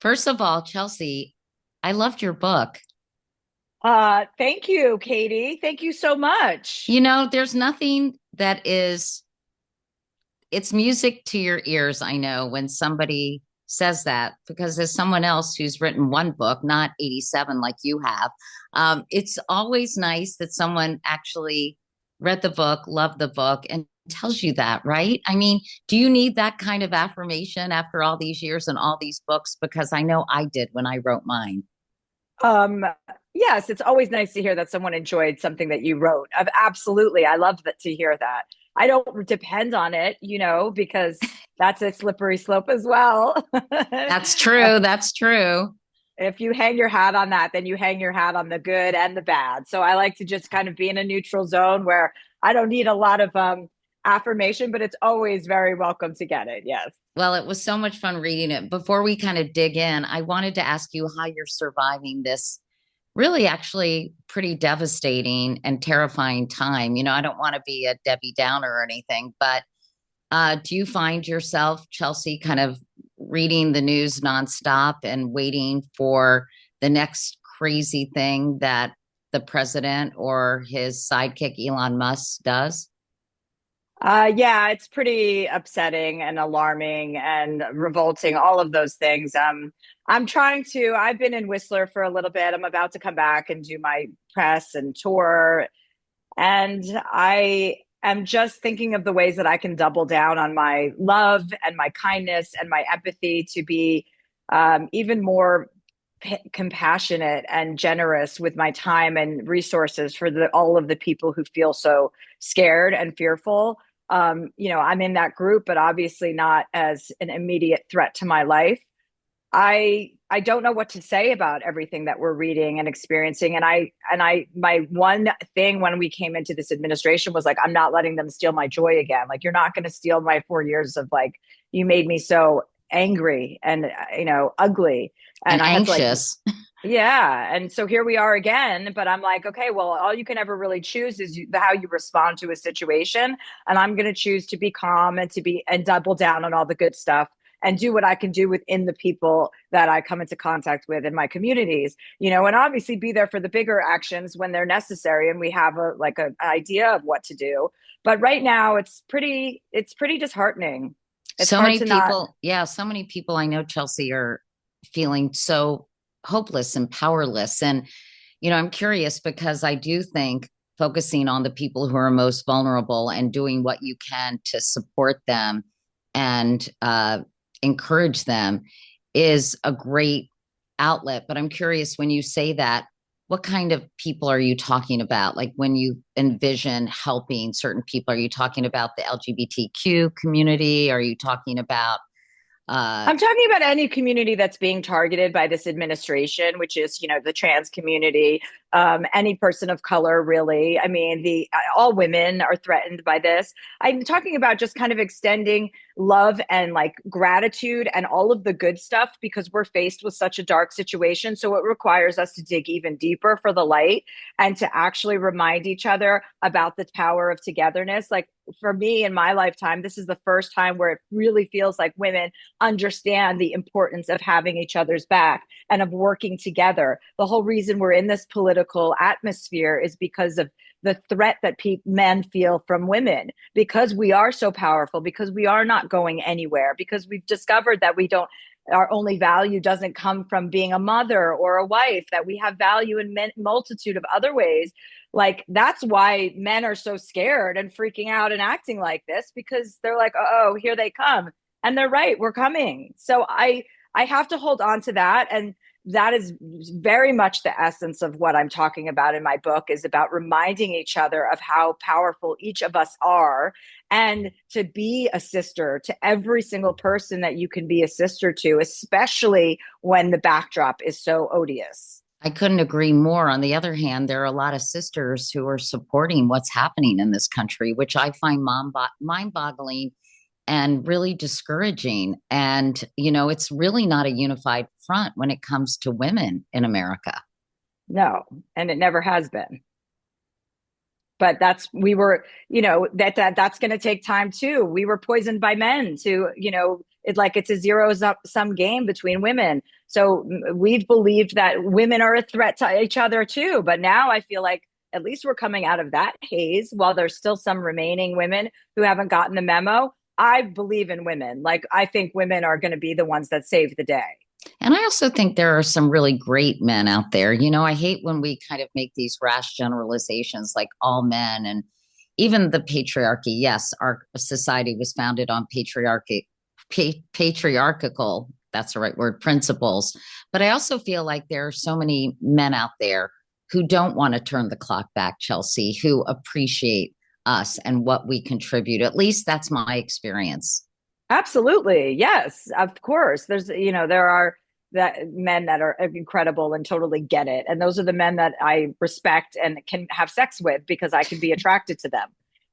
First of all, Chelsea, I loved your book. Thank you, Katie. Thank you so much. There's nothing that it's music to your ears, I know, when somebody says that, because there's someone else who's written one book, not 87 like you have. It's always nice that someone actually read the book, loved the book, and tells you that, right? I mean, do you need that kind of affirmation after all these years and all these books? Because I know I did when I wrote mine. Um, yes, it's always nice to hear that someone enjoyed something that you wrote. Absolutely. I love that to hear that. I don't depend on it, because that's a slippery slope as well. That's true. That's true. If you hang your hat on that, then you hang your hat on the good and the bad. So I like to just kind of be in a neutral zone where I don't need a lot of affirmation, but it's always very welcome to get it. Yes. Well, it was so much fun reading it. Before we kind of dig in, I wanted to ask you how you're surviving this really actually pretty devastating and terrifying time. I don't want to be a Debbie Downer or anything, but do you find yourself, Chelsea, kind of reading the news nonstop and waiting for the next crazy thing that the president or his sidekick Elon Musk does? Yeah, it's pretty upsetting and alarming and revolting, all of those things. I've been in Whistler for a little bit. I'm about to come back and do my press and tour. And I am just thinking of the ways that I can double down on my love and my kindness and my empathy to be even more compassionate and generous with my time and resources for all of the people who feel so scared and fearful. I'm in that group, but obviously not as an immediate threat to my life. I don't know what to say about everything that we're reading and experiencing. And I my one thing when we came into this administration was like, I'm not letting them steal my joy again. Like, you're not going to steal my 4 years of, like, you made me so angry and ugly. And And I had to, like, anxious. yeah. And so here we are again. But I'm like, okay, well, all you can ever really choose is how you respond to a situation. And I'm going to choose to be calm and and double down on all the good stuff and do what I can do within the people that I come into contact with in my communities, and obviously be there for the bigger actions when they're necessary and we have an idea of what to do. But right now it's pretty disheartening. It's So hard many to not. people, yeah, so many people I know, Chelsea, are feeling so hopeless and powerless. And, I'm curious because I do think focusing on the people who are most vulnerable and doing what you can to support them and encourage them is a great outlet. But I'm curious, when you say that, what kind of people are you talking about? Like, when you envision helping certain people, are you talking about the LGBTQ community? Are you talking about uh I'm talking about any community that's being targeted by this administration, which is, the trans community, any person of color, really. I mean, the all women are threatened by this. I'm talking about just kind of extending love and, like, gratitude and all of the good stuff because we're faced with such a dark situation. So it requires us to dig even deeper for the light and to actually remind each other about the power of togetherness. Like, for me in my lifetime, this is the first time where it really feels like women understand the importance of having each other's back and of working together. The whole reason we're in this political atmosphere is because of the threat that men feel from women, because we are so powerful, because we are not going anywhere, because we've discovered that we don't, our only value doesn't come from being a mother or a wife, that we have value in multitude of other ways. Like, that's why men are so scared and freaking out and acting like this, because they're like, oh, here they come. And they're right, we're coming. So I have to hold on to that. And that is very much the essence of what I'm talking about in my book, is about reminding each other of how powerful each of us are, and to be a sister to every single person that you can be a sister to, especially when the backdrop is so odious. I couldn't agree more. On the other hand, there are a lot of sisters who are supporting what's happening in this country, which I find mind-boggling and really discouraging. And, it's really not a unified front when it comes to women in America. No, and it never has been. But that's we were, that's going to take time too. We were poisoned by men to, it's a zero sum game between women. So we've believed that women are a threat to each other too. But now I feel like at least we're coming out of that haze while there's still some remaining women who haven't gotten the memo. I believe in women. Like, I think women are going to be the ones that save the day. And I also think there are some really great men out there. I hate when we kind of make these rash generalizations like all men and even the patriarchy. Yes, our society was founded on patriarchal, that's the right word, principles. But I also feel like there are so many men out there who don't want to turn the clock back, Chelsea, who appreciate us and what we contribute. At least that's my experience. Absolutely. Yes, of course. There are that men that are incredible and totally get it. And those are the men that I respect and can have sex with because I can be attracted to them.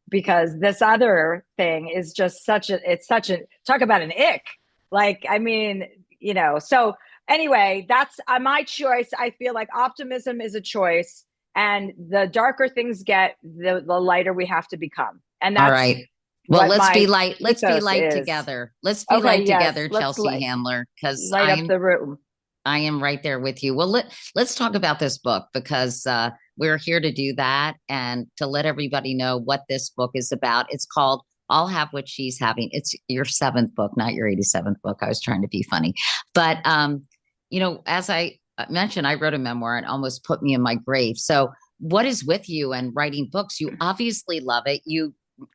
Because this other thing is just talk about an ick. Like, I mean, so anyway, that's my choice. I feel like optimism is a choice, and the darker things get, the lighter we have to become. And All that's right. Well, what let's be my light. Let's be ethos light is. together. Let's be Okay, light yes, together, let's Chelsea Handler, because light up the room. I am right there with you. Well, let's talk about this book because we're here to do that and to let everybody know what this book is about. It's called I'll Have What She's Having. It's your seventh book, not your 87th book. I was trying to be funny. But, as I mentioned, I wrote a memoir and almost put me in my grave. So what is with you and writing books? You obviously love it.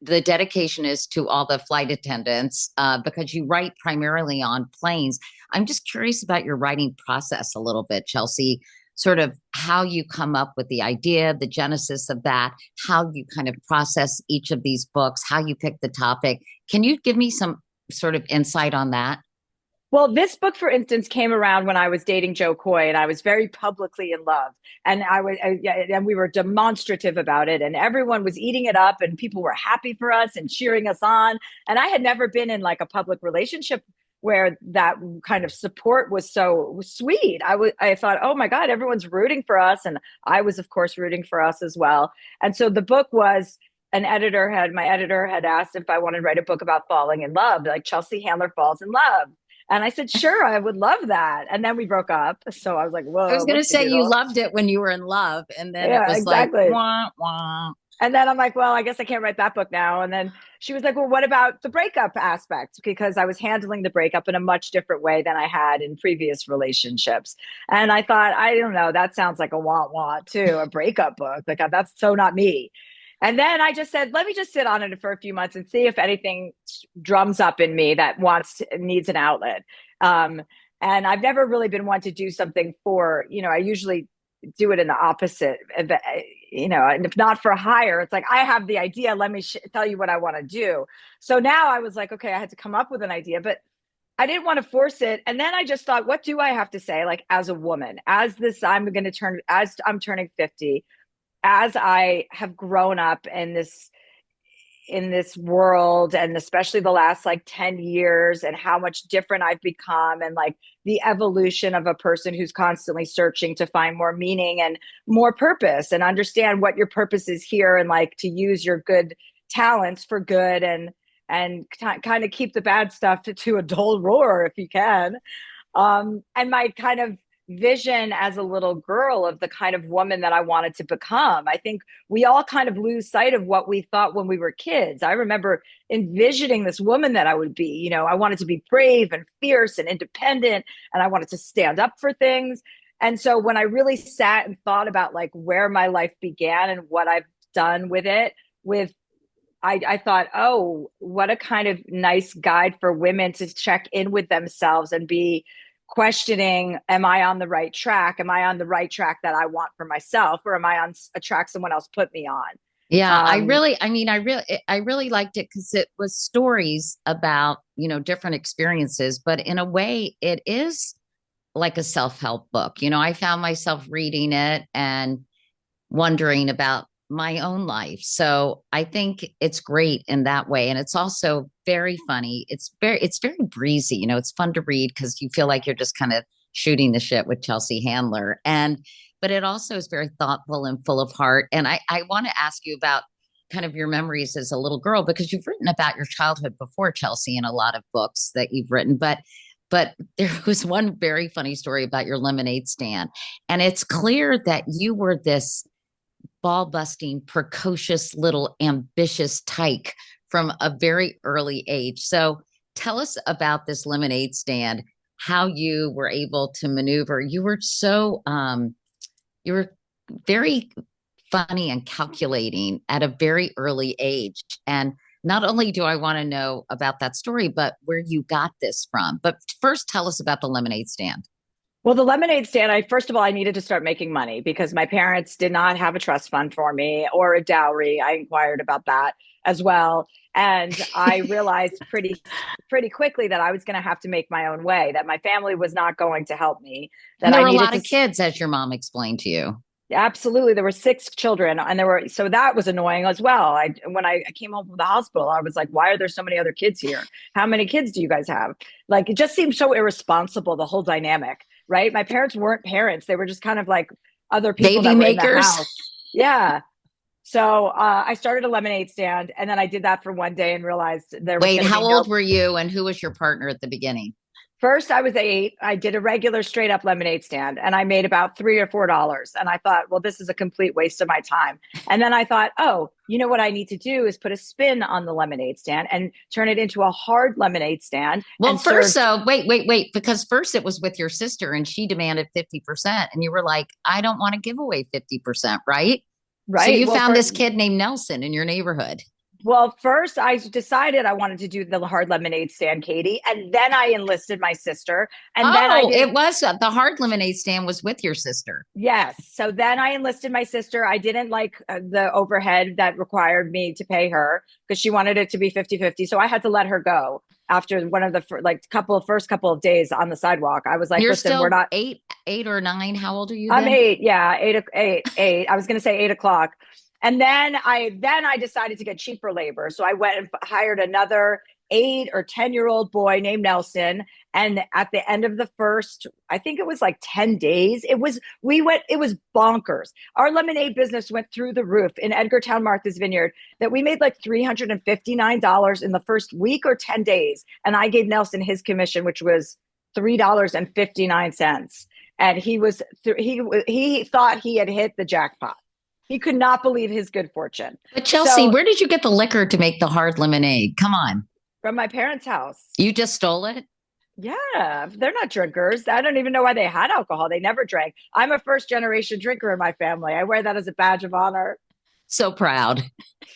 The dedication is to all the flight attendants because you write primarily on planes. I'm just curious about your writing process a little bit, Chelsea, sort of how you come up with the idea, the genesis of that, how you kind of process each of these books, how you pick the topic. Can you give me some sort of insight on that? Well, this book, for instance, came around when I was dating Joe Coy, and I was very publicly in love, and and we were demonstrative about it, and everyone was eating it up, and people were happy for us and cheering us on. And I had never been in like a public relationship where that kind of support was so sweet. I thought, oh my God, everyone's rooting for us, and I was, of course, rooting for us as well. And so the book was. My editor had asked if I wanted to write a book about falling in love, like Chelsea Handler falls in love. And I said, sure, I would love that. And then we broke up. So I was like, I was whoa, going to what's the say you doodle? loved it when you were in love, and then it Yeah, was like, exactly. wah, wah. And then I'm like, well, I guess I can't write that book now. And then she was like, well, what about the breakup aspect? Because I was handling the breakup in a much different way than I had in previous relationships. And I thought, I don't know, that sounds like a want too, a breakup book. Like, that's so not me. And then I just said, let me just sit on it for a few months and see if anything drums up in me that needs an outlet. Um, and I've never really been one to do something for, I usually do it in the opposite, and if not for hire, it's like, I have the idea. Let me tell you what I want to do. So now I was like, okay, I had to come up with an idea, but I didn't want to force it. And then I just thought, what do I have to say? Like, as a woman, as I'm turning 50, as I have grown up in this world, and especially the last like 10 years, and how much different I've become, and like the evolution of a person who's constantly searching to find more meaning and more purpose and understand what your purpose is here, and like to use your good talents for good, and kind of keep the bad stuff to a dull roar if you can. And my kind of vision as a little girl of the kind of woman that I wanted to become. I think we all kind of lose sight of what we thought when we were kids. I remember envisioning this woman that I would be. I wanted to be brave and fierce and independent, and I wanted to stand up for things. And so when I really sat and thought about like where my life began and what I've done with it, I thought, oh, what a kind of nice guide for women to check in with themselves and be questioning, am I on the right track? Am I on the right track that I want for myself, or am I on a track someone else put me on? Yeah, Um, I really liked it because it was stories about, different experiences, but in a way it is like a self-help book. I found myself reading it and wondering about my own life. So I think it's great in that way. And it's also very funny. It's very breezy. It's fun to read because you feel like you're just kind of shooting the shit with Chelsea Handler. But it also is very thoughtful and full of heart. And I want to ask you about kind of your memories as a little girl, because you've written about your childhood before, Chelsea, in a lot of books that you've written. But there was one very funny story about your lemonade stand. And it's clear that you were this ball busting, precocious little ambitious tyke from a very early age. So tell us about this lemonade stand, how you were able to maneuver. You were very funny and calculating at a very early age. And not only do I want to know about that story, but where you got this from. But first, tell us about the lemonade stand. Well, the lemonade stand, first of all, I needed to start making money because my parents did not have a trust fund for me or a dowry. I inquired about that as well. And I realized pretty quickly that I was going to have to make my own way, that my family was not going to help me, And that there I were a needed lot to. of kids, as your mom explained to you. Absolutely, there were six children, and so that was annoying as well. When I came home from the hospital, I was like, "Why are there so many other kids here? How many kids do you guys have?" Like, it just seemed so irresponsible, the whole dynamic, right? My parents weren't parents; they were just kind of like other people Baby that were in the makers. house. Yeah. So I started a lemonade stand, and then I did that for one day and realized there was Wait, going to how be old no. were you and who was your partner at the beginning? First, I was 8. I did a regular straight up lemonade stand and I made about $3 or $4. And I thought, well, this is a complete waste of my time. And then I thought, oh, you know what I need to do is put a spin on the lemonade stand and turn it into a hard lemonade stand Well, and first, serve. though, wait, because first it was with your sister and she demanded 50%. And you were like, I don't want to give away 50%, right? So Right. you found this kid named Nelson in your neighborhood. Well, first I decided I wanted to do the hard lemonade stand, Katie. And then I enlisted my sister. And then I Oh, did. it was the hard lemonade stand was with your sister. Yes. So then I enlisted my sister. I didn't like the overhead that required me to pay her because she wanted it to be 50-50. So I had to let her go after one of the first couple of days on the sidewalk. I was like, You're listen, we're still not. 8 or 9. How old are you I'm then? 8. Yeah, 8. I was going to say 8 o'clock. And then I decided to get cheaper labor. So I went and hired another 8 or 10 year old boy named Nelson. And at the end of the first, I think it was like 10 days, it was bonkers. Our lemonade business went through the roof in Edgartown, Martha's Vineyard, that we made like $359 in the first week or 10 days. And I gave Nelson his commission, which was $3.59. And he thought he had hit the jackpot. He could not believe his good fortune. But Chelsea, So where did you get the liquor to make the hard lemonade? Come on. from my parents' house. You just stole it? Yeah, they're not drinkers. I don't even know why they had alcohol. They never drank. I'm a first generation drinker in my family. I wear that as a badge of honor. So proud.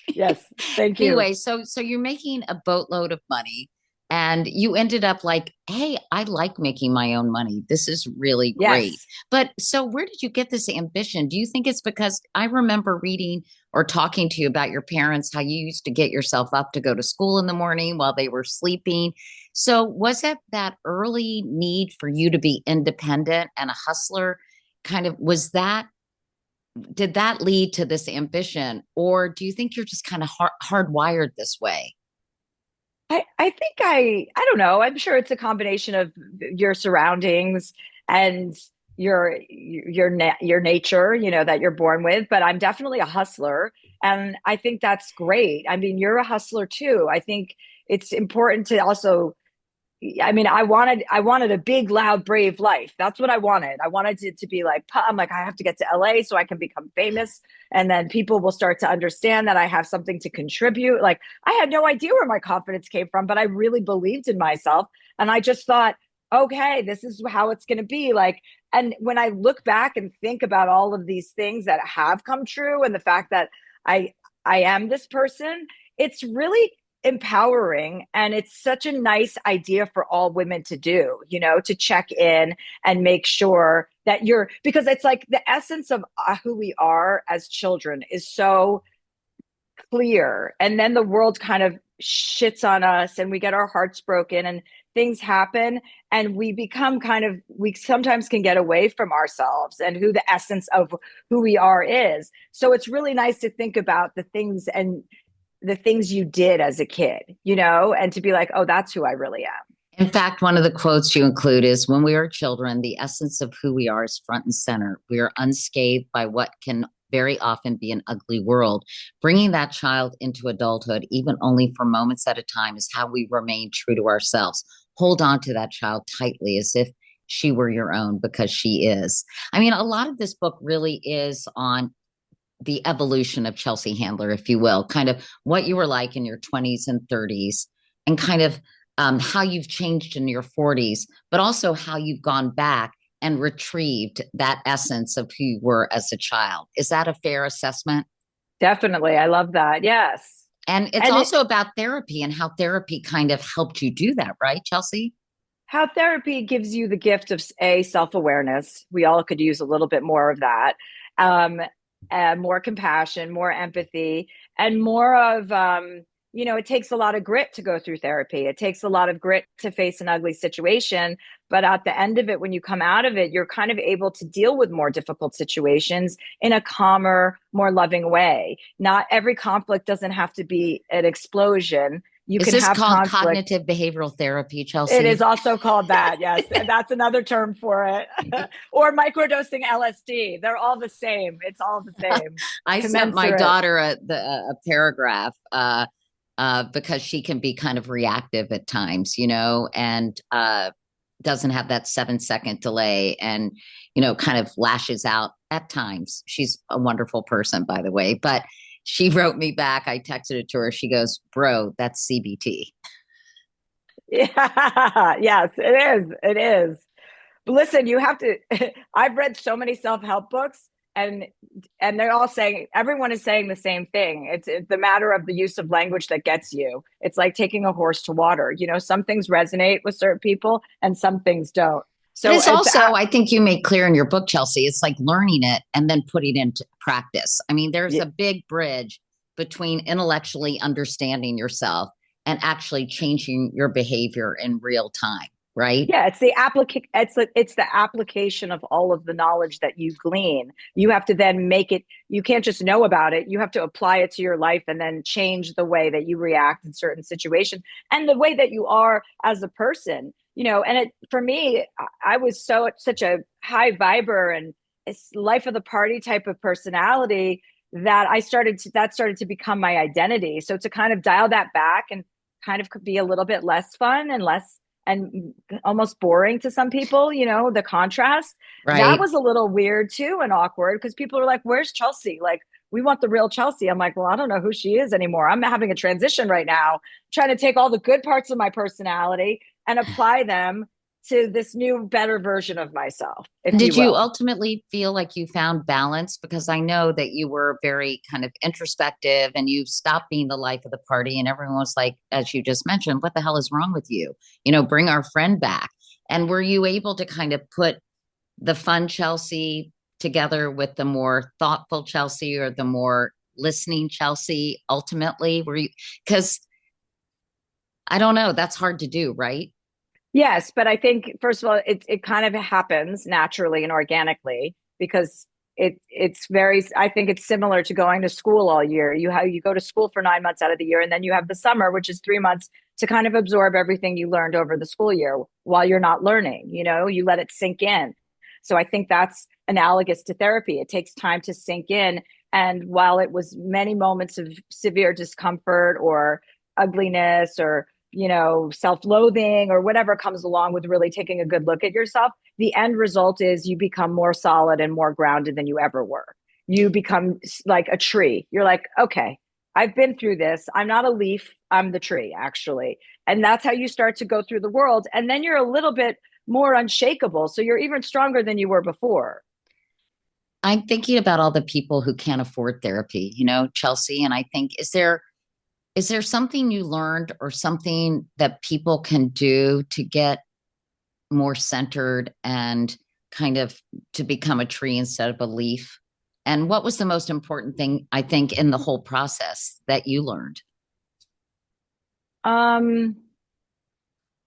Yes, thank you. Anyway, so you're making a boatload of money and you ended up like, hey, I like making my own money. This is really great. Yes. But so where did you get this ambition? Do you think it's because I remember reading or talking to you about your parents, how you used to get yourself up to go to school in the morning while they were sleeping? So was it that early need for you to be independent and a hustler? Kind of was that did that lead to this ambition, or do you think you're just kind of hardwired this way? I think I don't know. I'm sure it's a combination of your surroundings and your nature, that you're born with. But I'm definitely a hustler, and I think that's great. I mean, you're a hustler too. I think it's important to also. I mean, I wanted a big, loud, brave life. That's what I wanted. I wanted it to be like, I'm like, I have to get to LA so I can become famous. And then people will start to understand that I have something to contribute. Like, I had no idea where my confidence came from, but I really believed in myself. And I just thought, okay, this is how it's going to be. Like, and when I look back and think about all of these things that have come true and the fact that I, I am this person, it's really empowering, and it's such a nice idea for all women to do, to check in and make sure that because it's like the essence of who we are as children is so clear, and then the world kind of shits on us and we get our hearts broken and things happen, and we sometimes can get away from ourselves and who the essence of who we are is. So it's really nice to think about the things you did as a kid, and to be like, oh, that's who I really am. In fact, one of the quotes you include is when we are children, the essence of who we are is front and center. We are unscathed by what can very often be an ugly world. Bringing that child into adulthood, even only for moments at a time, is how we remain true to ourselves. Hold on to that child tightly as if she were your own, because she is. I mean, a lot of this book really is on the evolution of Chelsea Handler, if you will, kind of what you were like in your 20s and 30s, and kind of how you've changed in your 40s, but also how you've gone back and retrieved that essence of who you were as a child. Is that a fair assessment? Definitely. I love that. Yes. And it's And it, also about therapy and how therapy kind of helped you do that, right, Chelsea? how therapy gives you the gift of a self-awareness. We all could use a little bit more of that. Um, more compassion, more empathy, and more of it takes a lot of grit to go through therapy. It takes a lot of grit to face an ugly situation, but at the end of it, when you come out of it, you're kind of able to deal with more difficult situations in a calmer, more loving way. Not every conflict doesn't have to be an explosion. You Is can this have called conflict. cognitive behavioral therapy, It is Chelsea? also called that. Yes. That's another term for it. Or microdosing LSD. They're all the same. It's all the same. I sent my Commensurate. daughter a paragraph because she can be kind of reactive at times, and doesn't have that 7 second delay, and kind of lashes out at times. She's a wonderful person, by the way, but she wrote me back. I texted it to her. She goes, "Bro, that's CBT." Yeah. Yes, it is. It is. But listen, you have to I've read so many self-help books, and they're all saying, everyone is saying the same thing. It's the matter of the use of language that gets you. It's like taking a horse to water. Some things resonate with certain people and some things don't. But So it's also, I think you made clear in your book, Chelsea, it's like learning it and then putting it into practice. I mean, there's yeah, a big bridge between intellectually understanding yourself and actually changing your behavior in real time, right? yeah, it's the application of all of the knowledge that you glean. You have to then make it. You can't just know about it. You have to apply it to your life and then change the way that you react in certain situations and the way that you are as a person. And for me, I was such a high viber and it's life of the party type of personality that that started to become my identity. So to kind of dial that back and kind of be a little bit less fun and less and almost boring to some people, the contrast. That Right. was a little weird too and awkward because people are like, where's Chelsea? Like, we want the real Chelsea. I'm like, well, I don't know who she is anymore. I'm having a transition right now, trying to take all the good parts of my personality and apply them to this new, better version of myself, if And you did you will. ultimately feel like you found balance? Because I know that you were very kind of introspective and you stopped being the life of the party. And everyone was like, as you just mentioned, what the hell is wrong with you? Bring our friend back. And were you able to kind of put the fun Chelsea together with the more thoughtful Chelsea or the more listening Chelsea ultimately? Were you, because I don't know, that's hard to do, right? Yes, but I think first of all, it kind of happens naturally and organically because it's very. I think it's similar to going to school all year. You go to school for 9 months out of the year, and then you have the summer, which is 3 months to kind of absorb everything you learned over the school year while you're not learning. You let it sink in. So I think that's analogous to therapy. It takes time to sink in, and while it was many moments of severe discomfort or ugliness or self-loathing or whatever comes along with really taking a good look at yourself, the end result is you become more solid and more grounded than you ever were. You become like a tree. You're like, okay, I've been through this. I'm not a leaf, I'm the tree, actually. And that's how you start to go through the world. And then you're a little bit more unshakable. So you're even stronger than you were before. I'm thinking about all the people who can't afford therapy, Chelsea, and I think, is there something you learned or something that people can do to get more centered and kind of to become a tree instead of a leaf? And what was the most important thing, I think, in the whole process that you learned? Um,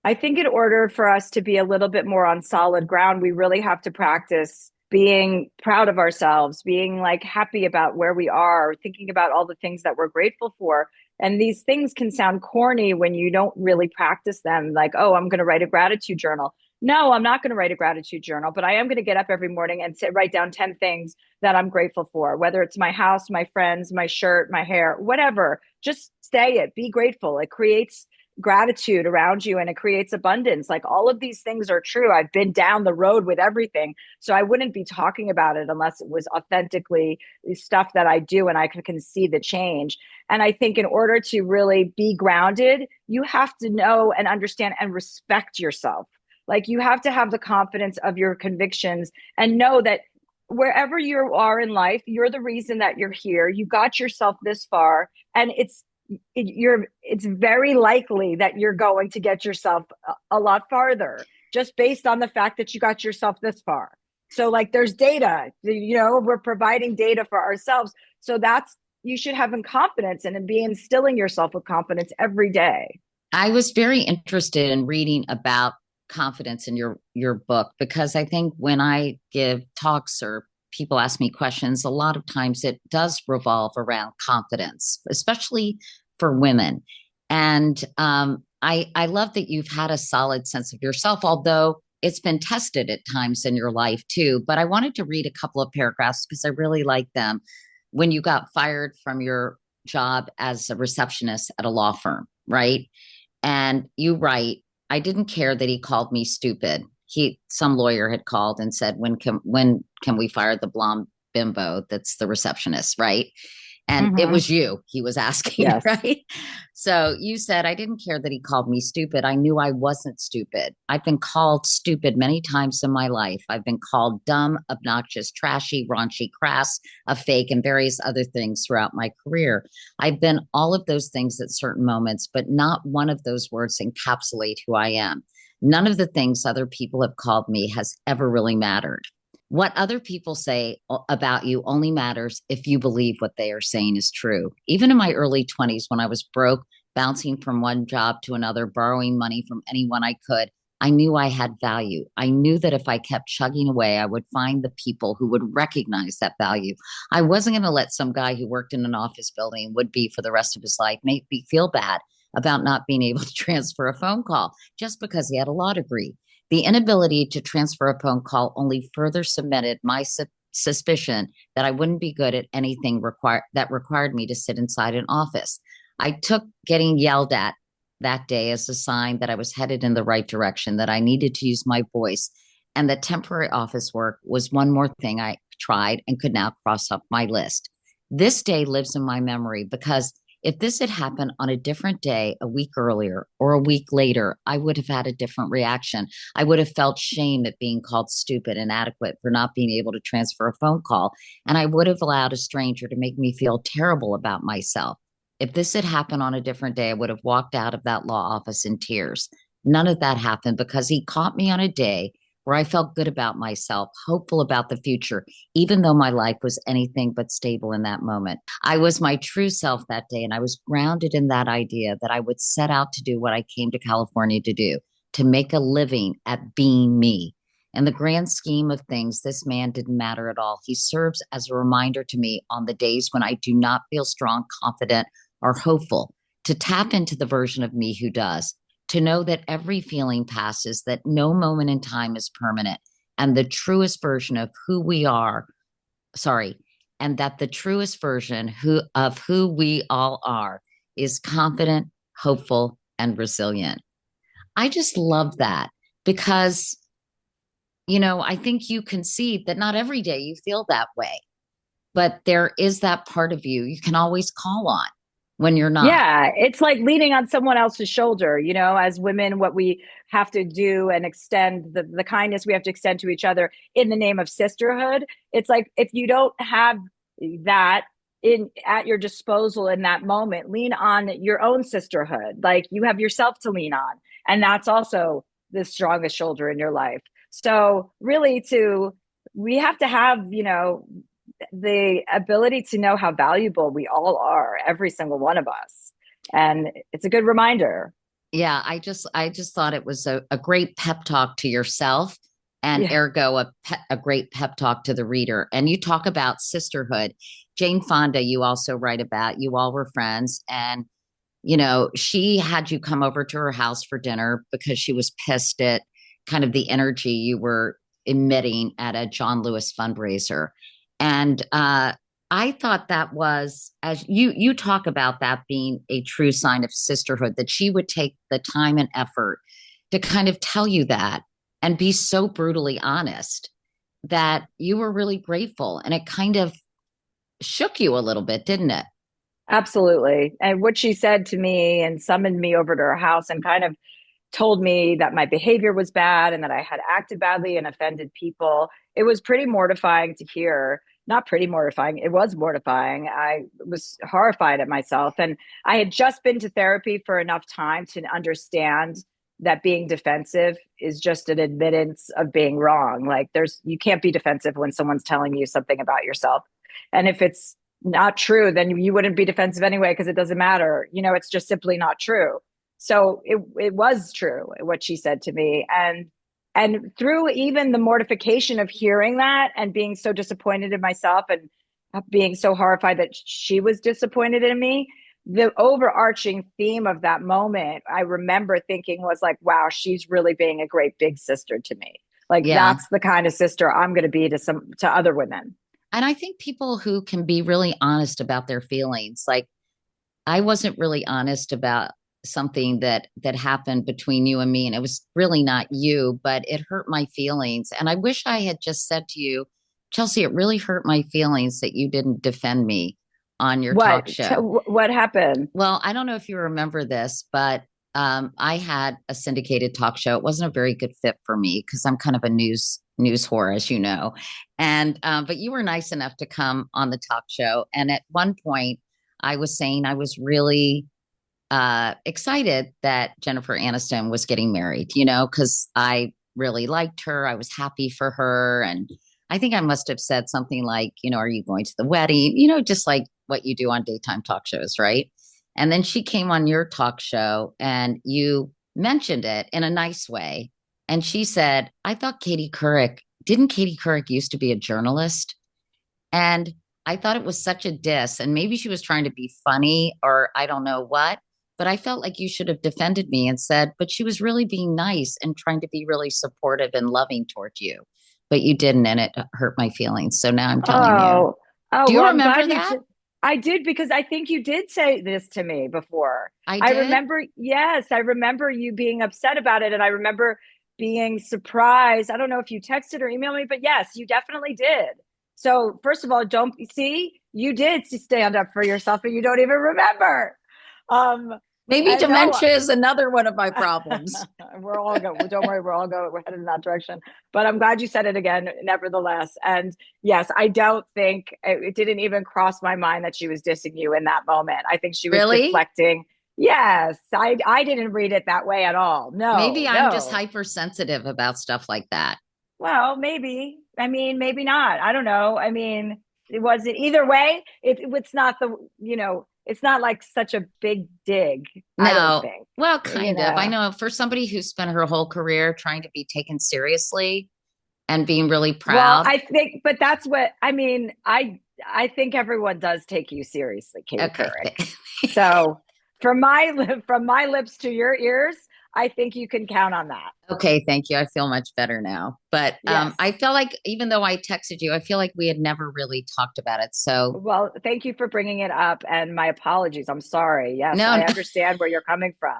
I think in order for us to be a little bit more on solid ground, we really have to practice being proud of ourselves, being like happy about where we are, thinking about all the things that we're grateful for. And these things can sound corny when you don't really practice them, like, oh, I'm going to write a gratitude journal. No, I'm not going to write a gratitude journal, but I am going to get up every morning and write down 10 things that I'm grateful for, whether it's my house, my friends, my shirt, my hair, whatever. Just say it, be grateful. It creates gratitude around you and it creates abundance. Like all of these things are true. I've been down the road with everything. So I wouldn't be talking about it unless it was authentically stuff that I do and I can see the change. And I think in order to really be grounded, you have to know and understand and respect yourself. Like you have to have the confidence of your convictions and know that wherever you are in life, you're the reason that you're here. You got yourself this far, and it's very likely that you're going to get yourself a lot farther just based on the fact that you got yourself this far. So like there's data, we're providing data for ourselves. So that's you should have confidence and be instilling yourself with confidence every day. I was very interested in reading about confidence in your book because I think when I give talks or people ask me questions, a lot of times it does revolve around confidence, especially for women. And I love that you've had a solid sense of yourself, although it's been tested at times in your life too. But I wanted to read a couple of paragraphs because I really like them. When you got fired from your job as a receptionist at a law firm, right? And you write, I didn't care that he called me stupid. Some lawyer had called and said, when can we fire the blonde bimbo that's the receptionist, right? And it Mm-hmm. was you he was asking, Yes. right? So you said, I didn't care that he called me stupid. I knew I wasn't stupid. I've been called stupid many times in my life. I've been called dumb, obnoxious, trashy, raunchy, crass, a fake, and various other things throughout my career. I've been all of those things at certain moments, but not one of those words encapsulate who I am. None of the things other people have called me has ever really mattered. What other people say about you only matters if you believe what they are saying is true. Even in my early 20s, when I was broke, bouncing from one job to another, borrowing money from anyone I could, I knew I had value. I knew that if I kept chugging away, I would find the people who would recognize that value. I wasn't going to let some guy who worked in an office building, would be for the rest of his life, make me feel bad about not being able to transfer a phone call just because he had a law degree. The inability to transfer a phone call only further cemented my suspicion that I wouldn't be good at anything that required me to sit inside an office. I took getting yelled at that day as a sign that I was headed in the right direction, that I needed to use my voice, and that temporary office work was one more thing I tried and could now cross off my list. This day lives in my memory because if this had happened on a different day, a week earlier or a week later, I would have had a different reaction. I would have felt shame at being called stupid, inadequate for not being able to transfer a phone call. And I would have allowed a stranger to make me feel terrible about myself. If this had happened on a different day, I would have walked out of that law office in tears. None of that happened because he caught me on a day where I felt good about myself, hopeful about the future, even though my life was anything but stable in that moment. I was my true self that day, and I was grounded in that idea that I would set out to do what I came to California to do, to make a living at being me. In the grand scheme of things, this man didn't matter at all. He serves as a reminder to me on the days when I do not feel strong, confident, or hopeful to tap into the version of me who does, to know that every feeling passes, that no moment in time is permanent, and the truest version of who we are, sorry, and that the truest version of who we all are is confident, hopeful, and resilient. I just love that because, I think you concede that not every day you feel that way, but there is that part of you can always call on when you're not. Yeah, it's like leaning on someone else's shoulder, as women, what we have to do and extend the kindness we have to extend to each other in the name of sisterhood. It's like if you don't have that in at your disposal in that moment, lean on your own sisterhood. Like you have yourself to lean on. And that's also the strongest shoulder in your life. So really we have to have, the ability to know how valuable we all are, every single one of us. And it's a good reminder. Yeah, I just thought it was a great pep talk to yourself and Yeah. ergo a great pep talk to the reader. And you talk about sisterhood. Jane Fonda, you also write about, you all were friends, and she had you come over to her house for dinner because she was pissed at kind of the energy you were emitting at a John Lewis fundraiser. And I thought that was, as you talk about that being a true sign of sisterhood, that she would take the time and effort to kind of tell you that and be so brutally honest that you were really grateful. And it kind of shook you a little bit, didn't it? Absolutely. And what she said to me and summoned me over to her house and kind of told me that my behavior was bad and that I had acted badly and offended people. It was pretty mortifying to hear. Not pretty mortifying, it was mortifying. I was horrified at myself. And I had just been to therapy for enough time to understand that being defensive is just an admittance of being wrong. Like you can't be defensive when someone's telling you something about yourself. And if it's not true, then you wouldn't be defensive anyway, because it doesn't matter. It's just simply not true. So it was true what she said to me. And through even the mortification of hearing that and being so disappointed in myself and being so horrified that she was disappointed in me, the overarching theme of that moment, I remember thinking, was like, wow, she's really being a great big sister to me. Like, Yeah. that's the kind of sister I'm going to be to other women. And I think people who can be really honest about their feelings, like I wasn't really honest about something that happened between you and me, and it was really not you, but it hurt my feelings. And I wish I had just said to you, Chelsea, it really hurt my feelings that you didn't defend me on your talk show. What happened? Well, I don't know if you remember this, but I had a syndicated talk show. It wasn't a very good fit for me because I'm kind of a news whore, as you know. And but you were nice enough to come on the talk show. And at one point, I was saying I was really excited that Jennifer Aniston was getting married, because I really liked her. I was happy for her. And I think I must have said something like, are you going to the wedding? Just like what you do on daytime talk shows, right? And then she came on your talk show and you mentioned it in a nice way. And she said, I thought didn't Katie Couric used to be a journalist? And I thought it was such a diss. And maybe she was trying to be funny or I don't know what, but I felt like you should have defended me and said, but she was really being nice and trying to be really supportive and loving towards you. But you didn't, and it hurt my feelings. So now I'm telling you. Oh, oh, Do you well, I'm remember glad that? I did, because I think you did say this to me before. I I did. remember, yes, I remember you being upset about it. And I remember being surprised. I don't know if you texted or emailed me, but yes, you definitely did. So, first of all, don't see, you did stand up for yourself and you don't even remember. Um, Maybe and no, dementia is another one of my problems. we're all going. Don't worry, we're headed in that direction. But I'm glad you said it again, nevertheless. And yes, I don't think it didn't even cross my mind that she was dissing you in that moment. I think she was Really? deflecting. Yes, I didn't read it that way at all. Maybe No, I'm just no. hypersensitive about stuff like that. Well, maybe. I mean, maybe not. I don't know. I mean, it wasn't either way. It's not it's not like such a big dig. I don't No, think. well, You kind of. I know. know for somebody who spent her whole career trying to be taken seriously and being really Well, proud. I think, but that's what I mean. I think everyone does take you seriously, Katie Okay. Couric. So from my lips to your ears, I think you can count on that. Okay, thank you. I feel much better now. But Yes. I feel like even though I texted you, I feel like we had never really talked about it. So Well, thank you for bringing it up, and my apologies. I'm sorry. Yes, no, I no. understand where you're coming from.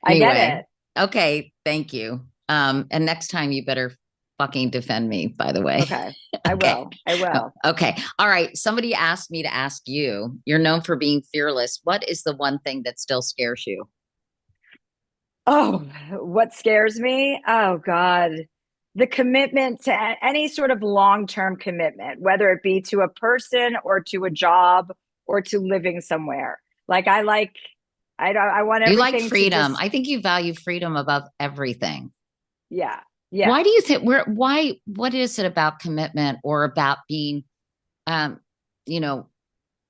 I get Anyway, it. okay, thank you. And next time you better fucking defend me, by the way. Okay. I Okay. will. I will. Okay. All right. Somebody asked me to ask you. You're known for being fearless. What is the one thing that still scares you? Oh, what scares me? Oh, God. The commitment to any sort of long term commitment, whether it be to a person or to a job or to living somewhere. Like, I want You like everything to freedom. just, I think you value freedom above everything. yeah, yeah. Why do you think what is it about commitment or about being um, you know,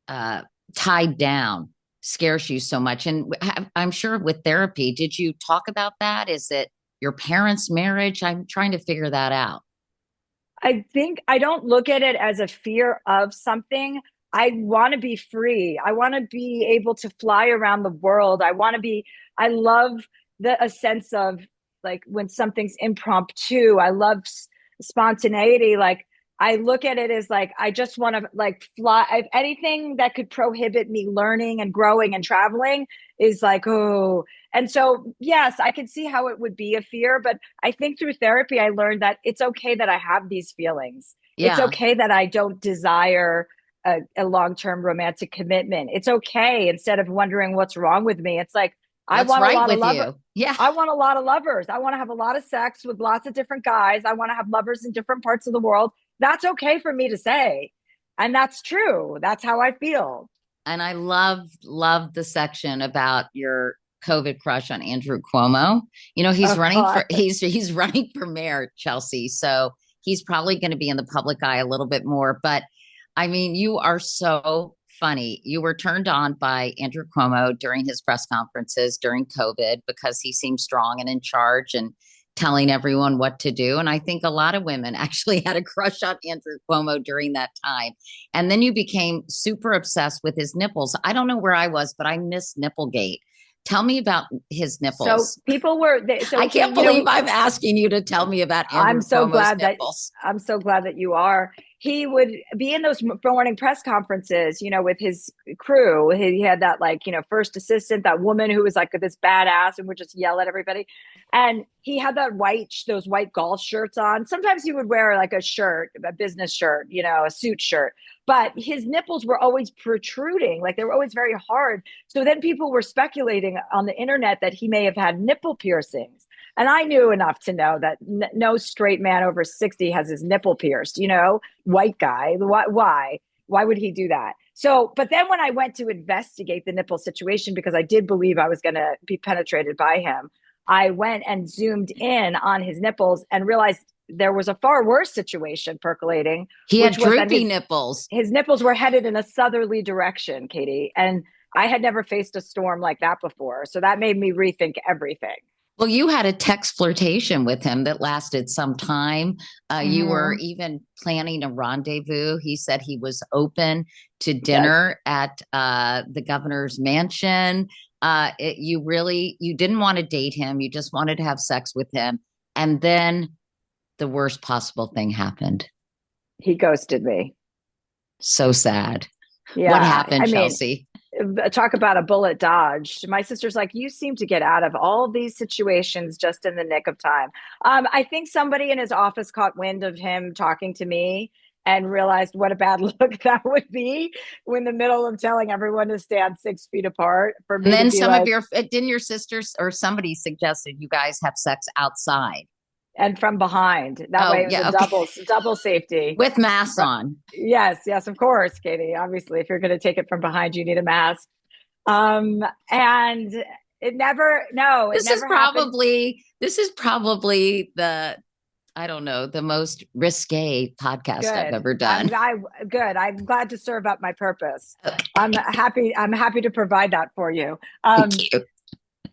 uh tied down scares you so much? And I'm sure with therapy, did you talk about that? Is it your parents' marriage? I'm trying to figure that out. I think I don't look at it as a fear of something. I want to be free. I want to be able to fly around the world. I love a sense of like when something's impromptu. I love spontaneity. Like I look at it as like I just want to like fly. If anything that could prohibit me learning and growing and traveling is like, oh. And so yes, I can see how it would be a fear, but I think through therapy I learned that it's okay that I have these feelings. It's Yeah, okay that I don't desire a long-term romantic commitment. It's okay. Instead of wondering what's wrong with me, it's like I what's want a right lot of with love. you? Yeah. I want a lot of lovers. I want to have a lot of sex with lots of different guys. I want to have lovers in different parts of the world. That's okay for me to say. And that's true. That's how I feel. And I love the section about your COVID crush on Andrew Cuomo. You know, Oh God. he's running for mayor, Chelsea. So he's probably going to be in the public eye a little bit more. But I mean, you are so funny. You were turned on by Andrew Cuomo during his press conferences during COVID because he seemed strong and in charge and telling everyone what to do. And I think a lot of women actually had a crush on Andrew Cuomo during that time. And then you became super obsessed with his nipples. I don't know where I was, but I missed Nipplegate. Tell me about his So nipples. people were I so he, can't believe I'm asking you to tell me about I'm Andrew so Cuomo's glad that nipples. I'm so glad that you are. He would be in those morning press conferences, with his crew. He had that like, first assistant, that woman who was like this badass and would just yell at everybody. And he had those white golf shirts on. Sometimes he would wear like a shirt, a business shirt, a suit shirt, but his nipples were always protruding. Like they were always very hard. So then people were speculating on the internet that he may have had nipple piercings. And I knew enough to know that no straight man over 60 has his nipple pierced, white guy. Why? Why would he do that? So, but then when I went to investigate the nipple situation, because I did believe I was going to be penetrated by him, I went and zoomed in on his nipples and realized there was a far worse situation percolating, He had which was that droopy nipples. his nipples were headed in a southerly direction, Katie. And I had never faced a storm like that before. So that made me rethink everything. Well, you had a text flirtation with him that lasted some time. You were Mm-hmm. even planning a rendezvous. He said he was open to Yes. dinner at the governor's mansion. You didn't want to date him. You just wanted to have sex with him. And then the worst possible thing happened. He ghosted me. So sad. What Yeah. happened, I mean, Chelsea? talk about a bullet dodged. My sister's like, you seem to get out of all these situations just in the nick of time. I think somebody in his office caught wind of him talking to me and realized what a bad look that would be in the middle of telling everyone to stand 6 feet apart for And me to then be like, didn't your sisters or somebody suggested you guys have sex outside? and from behind. That way Oh, it was a yeah. Okay. double safety. With masks on. Yes, yes, of course, Katie. Obviously, if you're going to take it from behind, you need a mask. And it This is never happened. probably this is probably the I don't know, the most risque podcast I've Good. ever done. Good. I'm glad to serve up my purpose. Okay, I'm happy to provide that for you. thank Um, you.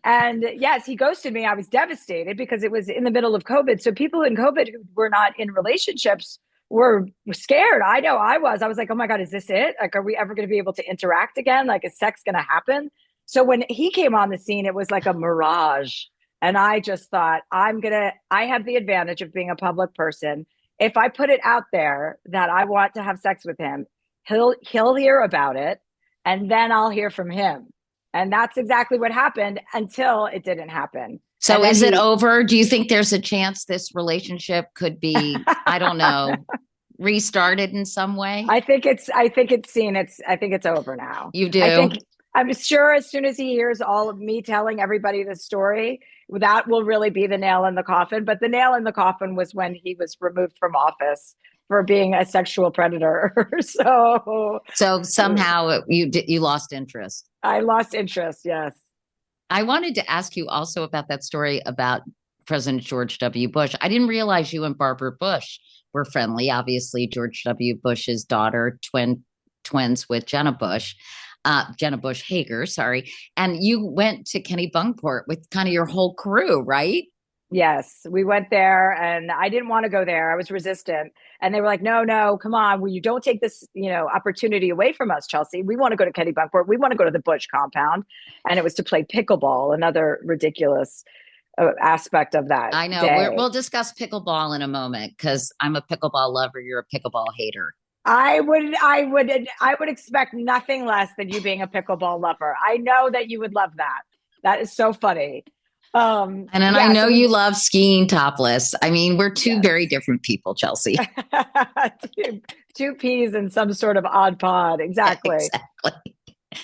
and yes, he ghosted me. I was devastated because it was in the middle of COVID. So people in COVID who were not in relationships were scared. I know I was. I was like, oh my God, is this it? Like, are we ever going to be able to interact again? Like, is sex going to happen? So when he came on the scene, it was like a mirage. And I just thought, I have the advantage of being a public person. If I put it out there that I want to have sex with him, he'll hear about it and then I'll hear from him. And that's exactly what happened until it didn't happen. And So then is it he, over? Do you think there's a chance this relationship could be, I don't know, restarted in some way? I think it's over now. You I do? think I'm sure as soon as he hears all of me telling everybody the story, that will really be the nail in the coffin. But the nail in the coffin was when he was removed from office for being a sexual predator. So So somehow you lost interest. I lost interest. Yes. I wanted to ask you also about that story about President George W. Bush. I didn't realize you and Barbara Bush were friendly. Obviously, George W. Bush's daughter, twins with Jenna Bush Hager, sorry. And you went to Kennebunkport with kind of your whole crew, right? Yes, we went there and I didn't want to go there. I was resistant. And they were like, no, no, come on. Well, you don't take this, opportunity away from us, Chelsea. We want to go to Kennebunkport. We want to go to the Bush compound. And it was to play pickleball, another ridiculous aspect of that I know. day. We'll discuss pickleball in a moment because I'm a pickleball lover. You're a pickleball hater. I would expect nothing less than you being a pickleball lover. I know that you would love that. That is so funny. And then I Yeah, know so you we love skiing topless. I mean, we're two yes. very different people, Chelsea. Two peas in some sort of odd pod. Exactly. Exactly.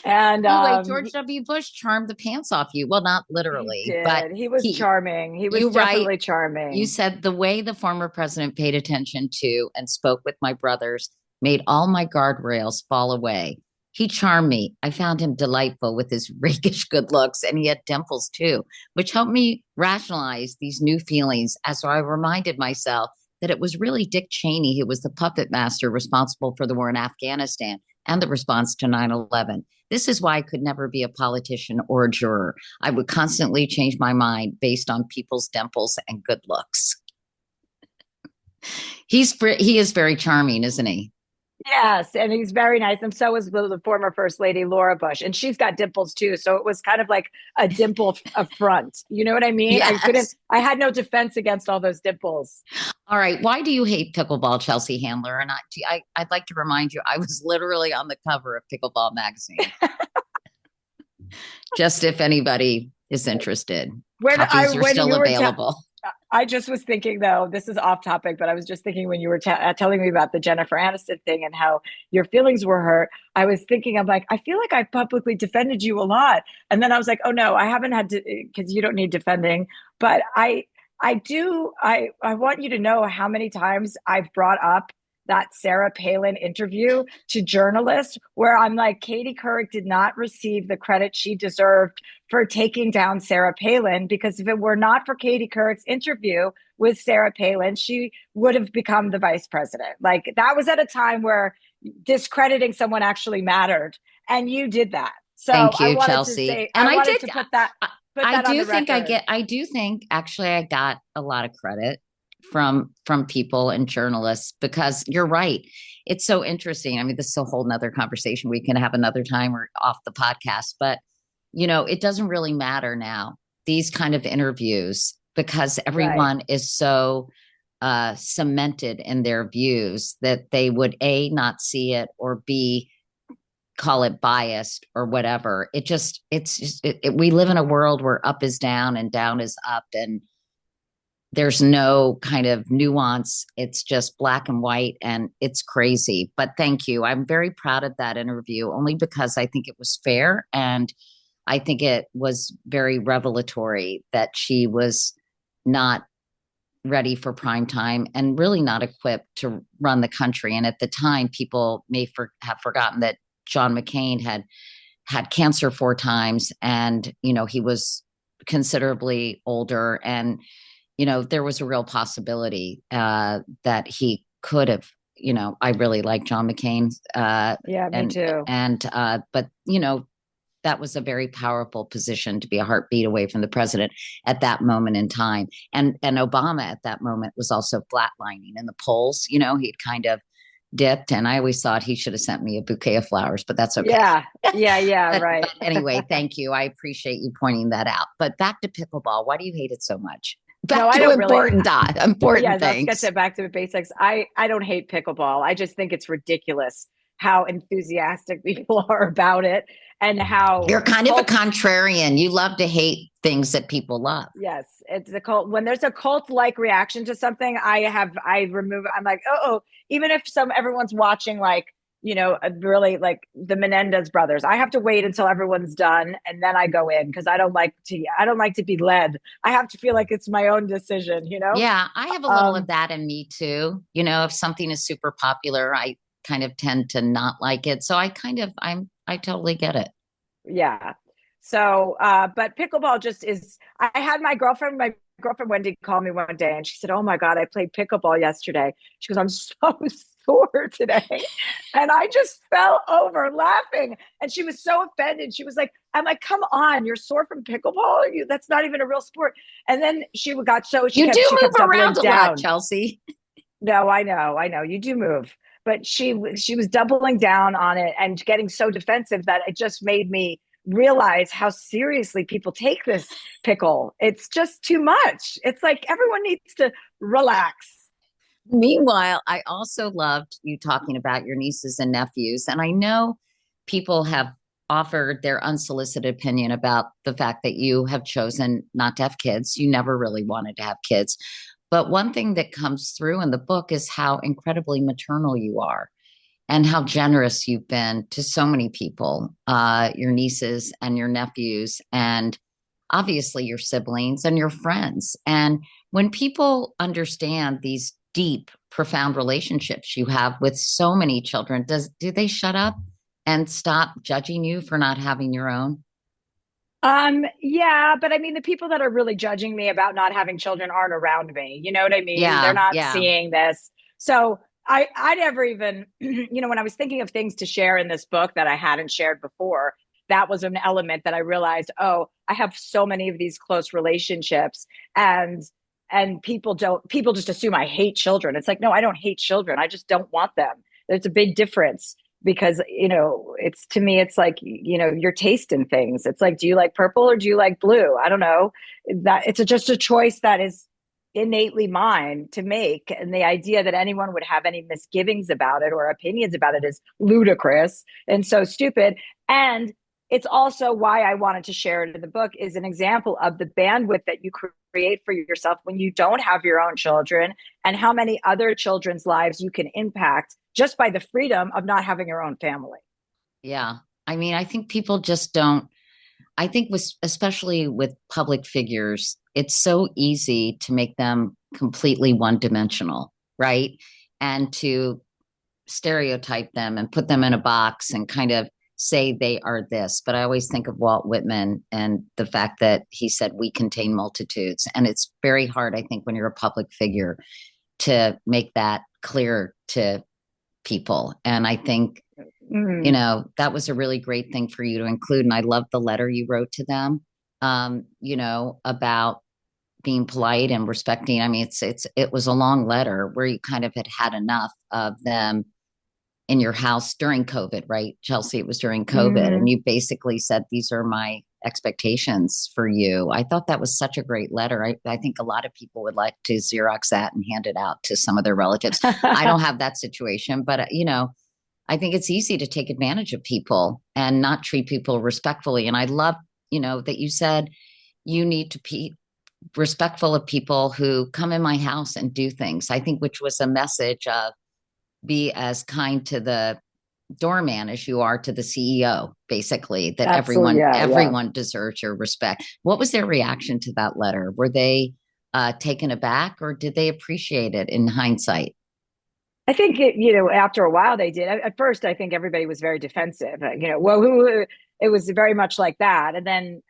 And Anyway, George W. Bush charmed the pants off you. Well, not he literally, but did. He was he, charming. He was you right. definitely You charming. said the way the former president paid attention to and spoke with my brothers made all my guardrails fall away. He charmed me. I found him delightful with his rakish good looks, and he had dimples too, which helped me rationalize these new feelings as I reminded myself that it was really Dick Cheney who was the puppet master responsible for the war in Afghanistan and the response to 9/11. This is why I could never be a politician or a juror. I would constantly change my mind based on people's dimples and good looks. He is very charming, isn't he? Yes, and he's very nice. And so is the former First Lady Laura Bush. And she's got dimples too. So it was kind of like a dimple affront. You know what I mean? Yes. I had no defense against all those dimples. All right. Why do you hate pickleball, Chelsea Handler? And I'd like to remind you, I was literally on the cover of Pickleball magazine. Just if anybody is interested, copies are When still you were available. I just was thinking though, this is off topic, but I was just thinking when you were telling me about the Jennifer Aniston thing and how your feelings were hurt. I was thinking, I'm like, I feel like I publicly defended you a lot, and then I was like, oh no, I haven't had to because you don't need defending, but I do. I want you to know how many times I've brought up that Sarah Palin interview to journalists where I'm like, Katie Couric did not receive the credit she deserved for taking down Sarah Palin, because if it were not for Katie Couric's interview with Sarah Palin, she would have become the vice president. Like that was at a time where discrediting someone actually mattered, and you did that. So Thank you, Chelsea. And I I wanted did. to put I that on do the think record. I do think actually I got a lot of credit from people and journalists because you're right. It's so interesting. I mean, this is a whole nother conversation we can have another time or off the podcast, but it doesn't really matter now, these kind of interviews, because Right. everyone is so cemented in their views that they would A, not see it, or B, call it biased or whatever. We live in a world where up is down and down is up, and there's no kind of nuance. It's just black and white, and it's crazy. But thank you. I'm very proud of that interview, only because I think it was fair, and I think it was very revelatory that she was not ready for prime time and really not equipped to run the country. And at the time, people may have forgotten that John McCain had cancer 4 times, and he was considerably older, and there was a real possibility that he could have. I really like John McCain, Yeah, me and too. but that was a very powerful position to be a heartbeat away from the president at that moment in time. And Obama at that moment was also flatlining in the polls. He'd kind of dipped, and I always thought he should have sent me a bouquet of flowers, but that's okay. Yeah. Yeah. Yeah. But Right. anyway, thank you. I appreciate you pointing that out. But back to pickleball. Why do you hate it so much? No, Back I to don't really. important Yeah, let's get things. to back to the basics. I don't hate pickleball. I just think it's ridiculous how enthusiastic people are about it, and how You're kind of a cult. contrarian. You love to hate things that people love. Yes, it's a cult. When there's a cult like reaction to something, I remove it. I'm like, oh, even if everyone's watching, like, really like the Menendez brothers, I have to wait until everyone's done and then I go in, because I don't like to be led. I have to feel like it's my own decision. Yeah, I have a little of Um, that in me too. If something is super popular, I kind of tend to not like it. So I totally get it. yeah. So, but pickleball just is. I had my girlfriend Wendy called me one day and she said, "Oh my God, I played pickleball yesterday." She goes, "I'm so sore today." And I just fell over laughing. And she was so offended. She was like, I'm like, "Come on, you're sore from pickleball? That's not even a real sport." And then You do she kept move doubling around a lot, down. Chelsea. No, I know, you do move, but she was doubling down on it and getting so defensive that it just made me realize how seriously people take this pickle. It's just too much. It's like everyone needs to relax. Meanwhile, I also loved you talking about your nieces and nephews. And I know people have offered their unsolicited opinion about the fact that you have chosen not to have kids. You never really wanted to have kids. But one thing that comes through in the book is how incredibly maternal you are and how generous you've been to so many people, your nieces and your nephews, and obviously your siblings and your friends. And when people understand these deep, profound relationships you have with so many children, do they shut up and stop judging you for not having your own? Yeah, but I mean, the people that are really judging me about not having children aren't around me. You know what I mean? They're Yeah, not yeah, seeing this. So I never even, when I was thinking of things to share in this book that I hadn't shared before, that was an element that I realized, oh, I have so many of these close relationships, and people just assume I hate children. It's like, no, I don't hate children. I just don't want them. There's a big difference because it's, to me, it's like, your taste in things. It's like, do you like purple or do you like blue? I don't know. That it's just a choice that is innately mine to make, and the idea that anyone would have any misgivings about it or opinions about it is ludicrous and so stupid. And it's also why I wanted to share it in the book, is an example of the bandwidth that you create for yourself when you don't have your own children, and how many other children's lives you can impact just by the freedom of not having your own family. yeah. I mean, I think people just don't. I think with especially with public figures, it's so easy to make them completely one dimensional, right? And to stereotype them and put them in a box and kind of say they are this. But I always think of Walt Whitman and the fact that he said we contain multitudes. And it's very hard, I think, when you're a public figure to make that clear to people. And I think, Mm. that was a really great thing for you to include. And I love the letter you wrote to them, about being polite and respecting. I mean, it was a long letter where you kind of had enough of them in your house during COVID, right? Chelsea, it was during COVID. And Mm. you basically said, these are my expectations for you. I thought that was such a great letter. I think a lot of people would like to Xerox that and hand it out to some of their relatives. I don't have that situation, but, I think it's easy to take advantage of people and not treat people respectfully. And I love, that you said you need to be respectful of people who come in my house and do things. I think, which was a message of be as kind to the doorman as you are to the CEO, basically, that Absolutely. everyone Yeah. Yeah. everyone deserves your respect. What was their reaction to that letter? Were they taken aback, or did they appreciate it in hindsight? I think after a while they did. At first, I think everybody was very defensive. Well, it was very much like that. And then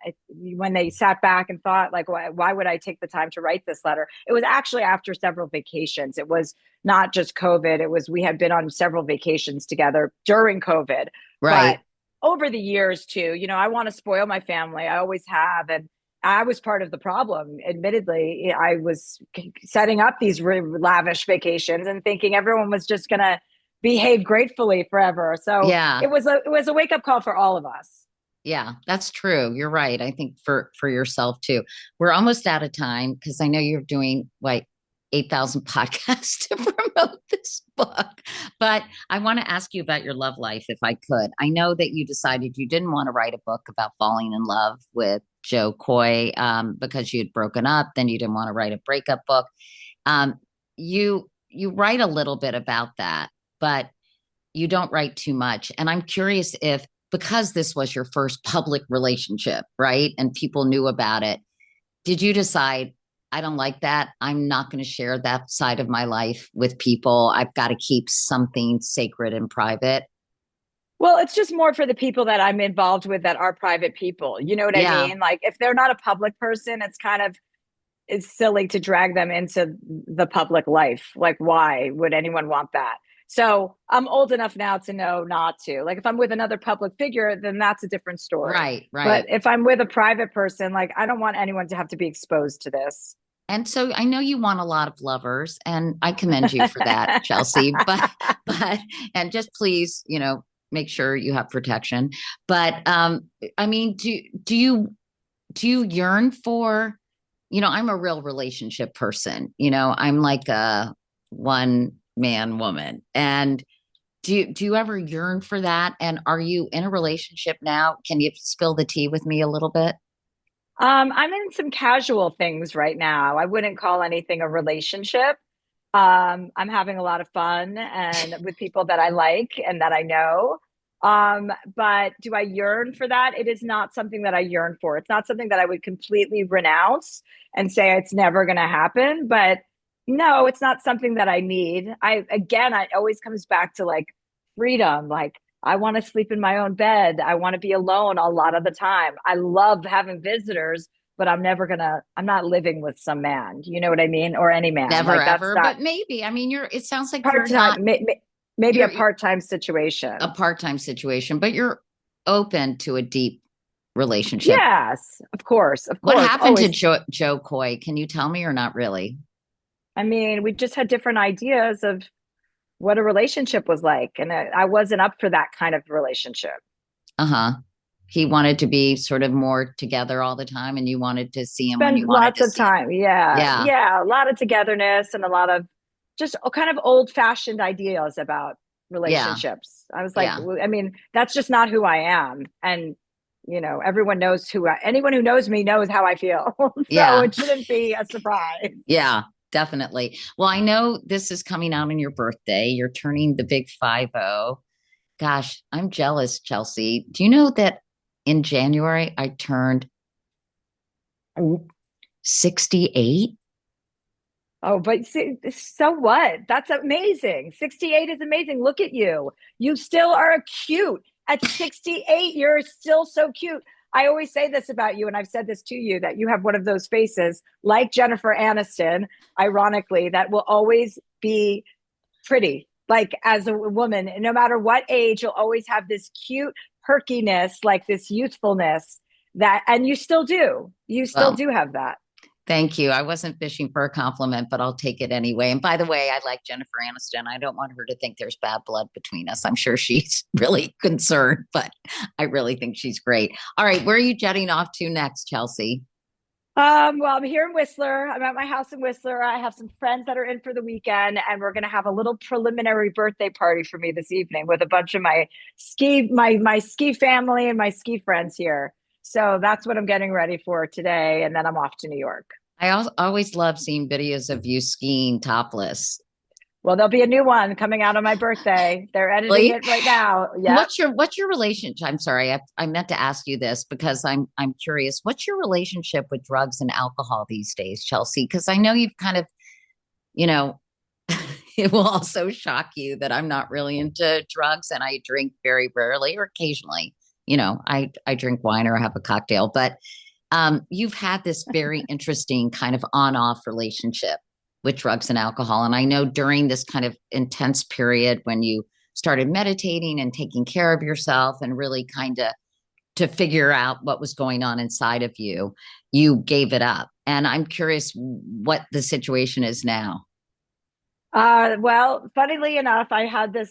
when they sat back and thought, like, why would I take the time to write this letter? It was actually after several vacations. It was not just COVID. It was, we had been on several vacations together during COVID, but Right. over the years too. I want to spoil my family. I always have, and I was part of the problem. Admittedly, I was setting up these lavish vacations and thinking everyone was just going to behave gratefully forever. So Yeah. it was a wake up call for all of us. Yeah, that's true. You're right. I think for yourself too. We're almost out of time because I know you're doing like 8,000 podcasts to promote this book. But I want to ask you about your love life if I could. I know that you decided you didn't want to write a book about falling in love with Joe Coy, because you had broken up, then you didn't want to write a breakup book. Um, you write a little bit about that, but you don't write too much. And I'm curious if, because this was your first public relationship, right? And people knew about it, did you decide, I don't like that. I'm not going to share that side of my life with people. I've got to keep something sacred and private. Well, it's just more for the people that I'm involved with that are private people. You know what I Yeah, mean? Like, if they're not a public person, it's silly to drag them into the public life. Like, why would anyone want that? So I'm old enough now to know not to. Like, if I'm with another public figure, then that's a different story. right, But right. if I'm with a private person, like, I don't want anyone to have to be exposed to this. And so I know you want a lot of lovers, and I commend you for that, Chelsea. But and just please, make sure you have protection. But I mean, do you yearn for, I'm a real relationship person. I'm like a one man woman. And do you ever yearn for that? And are you in a relationship now? Can you spill the tea with me a little bit? I'm in some casual things right now. I wouldn't call anything a relationship. I'm having a lot of fun and with people that I like and that I know. But do I yearn for that? It is not something that I yearn for. It's not something that I would completely renounce and say it's never going to happen. But no, it's not something that I need. It always comes back to like freedom. Like, I want to sleep in my own bed. I want to be alone a lot of the time. I love having visitors, but I'm not living with some man. You know what I mean? Or any man. Never Like, that's ever, not but maybe. I mean, it sounds like part you're not, time, maybe a you're part time a situation. part-time situation, but you're open to a deep relationship. Yes, of What course, happened to always. Joe Coy? Can you tell me or not really? I mean, we just had different ideas of what a relationship was like. And I wasn't up for that kind of relationship. Uh-huh. He wanted to be sort of more together all the time, and you wanted to see him when Spend you wanted lots to of see him. time. Yeah. Yeah. Yeah. A lot of togetherness and a lot of just kind of old fashioned ideas about Yeah. relationships. I was like, Yeah. I mean, that's just not who I am. And, everyone knows anyone who knows me knows how I feel. So Yeah. it shouldn't be a surprise. Yeah. Definitely. Well, I know this is coming out on your birthday. You're turning the big 50. Gosh, I'm jealous, Chelsea. Do you know that in January I turned 68? Oh, but see, so what? That's amazing. 68 is amazing. Look at you. You still are cute. At 68, you're still so cute. I always say this about you, and I've said this to you, that you have one of those faces like Jennifer Aniston, ironically, that will always be pretty. Like, as a woman, no matter what age, you'll always have this cute perkiness, like this youthfulness and you still do. You still Well, do have that. thank you. I wasn't fishing for a compliment, but I'll take it anyway. And by the way, I like Jennifer Aniston. I don't want her to think there's bad blood between us. I'm sure she's really concerned, but I really think she's great. All right, where are you jetting off to next, Chelsea? Well, I'm here in Whistler. I'm at my house in Whistler. I have some friends that are in for the weekend, and we're going to have a little preliminary birthday party for me this evening with a bunch of my ski family and my ski friends here. So that's what I'm getting ready for today, and then I'm off to New York. Always love seeing videos of you skiing topless. Well, there'll be a new one coming out on my birthday. They're editing Really? it right now. Yep. What's your relationship? I'm sorry, I meant to ask you this because I'm curious. What's your relationship with drugs and alcohol these days, Chelsea? Because I know you've kind of, you know, it will also shock you that I'm not really into drugs and I drink very rarely or occasionally. I drink wine or have a cocktail, but you've had this very interesting kind of on-off relationship with drugs and alcohol. And I know during this kind of intense period when you started meditating and taking care of yourself and really kind of to figure out what was going on inside of you, you gave it up. And I'm curious what the situation is now. Well, funnily enough, I had to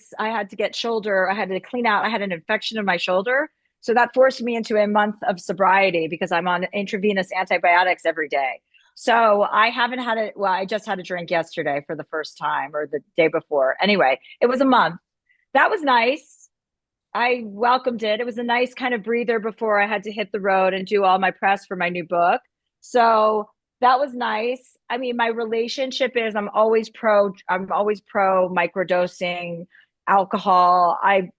get I had to clean out, I had an infection in my shoulder. So that forced me into a month of sobriety because I'm on intravenous antibiotics every day. So I haven't had it. Well, I just had a drink yesterday for the first time or the day before. Anyway, it was a month. That was nice. I welcomed it. It was a nice kind of breather before I had to hit the road and do all my press for my new book. So that was nice. I mean, my relationship is I'm always pro microdosing alcohol. I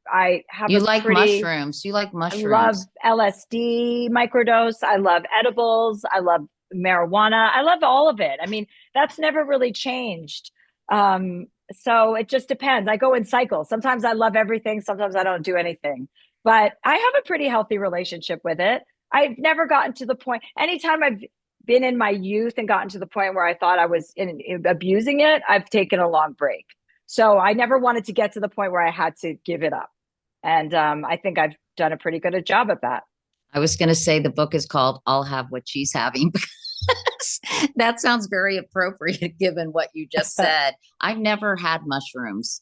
have You a like pretty mushrooms. You like I love mushrooms. LSD microdose. I love edibles. I love marijuana. I love all of it. I mean, that's never really changed. So it just depends. I go in cycles. Sometimes I love everything. Sometimes I don't do anything. But I have a pretty healthy relationship with it. I've never gotten to the point. Anytime I've been in my youth and gotten to the point where I thought I was abusing it, I've taken a long break. So I never wanted to get to the point where I had to give it up. And I think I've done a pretty good job at that. I was going to say the book is called I'll Have What She's Having because that sounds very appropriate given what you just said. I've never had mushrooms.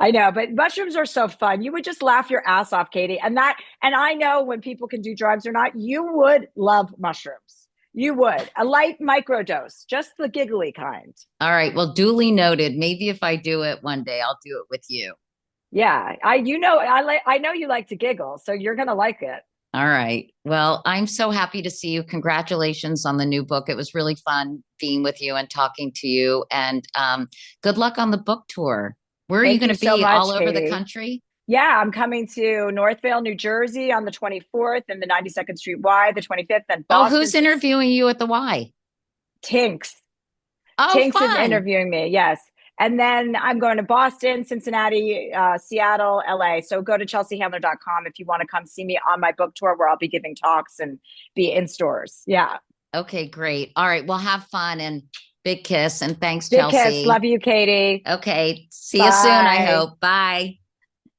I know, but mushrooms are so fun. You would just laugh your ass off, Katie. And I know when people can do drugs or not, you would love mushrooms. You would. A light microdose, just the giggly kind. All right. Well, duly noted. Maybe if I do it one day, I'll do it with you. Yeah, I know you like to giggle, so you're gonna like it. All right. Well, I'm so happy to see you. Congratulations on the new book. It was really fun being with you and talking to you. And good luck on the book tour. Where are you Thank going you to so be? All much, over the Katie. country? Yeah, I'm coming to Northvale, New Jersey on the 24th and the 92nd Street Y, the 25th, and Oh, Boston. who's interviewing you at the Y? Tinks. Oh, Tinks is fun. interviewing me. Yes. And then I'm going to Boston, Cincinnati, Seattle, LA. So go to chelseahandler.com if you want to come see me on my book tour where I'll be giving talks and be in stores. Yeah. Okay, great. All right. Well, have fun and big kiss. And thanks, Big kiss. Chelsea. Love you, Katie. Okay. See you soon, I Bye. hope. Bye.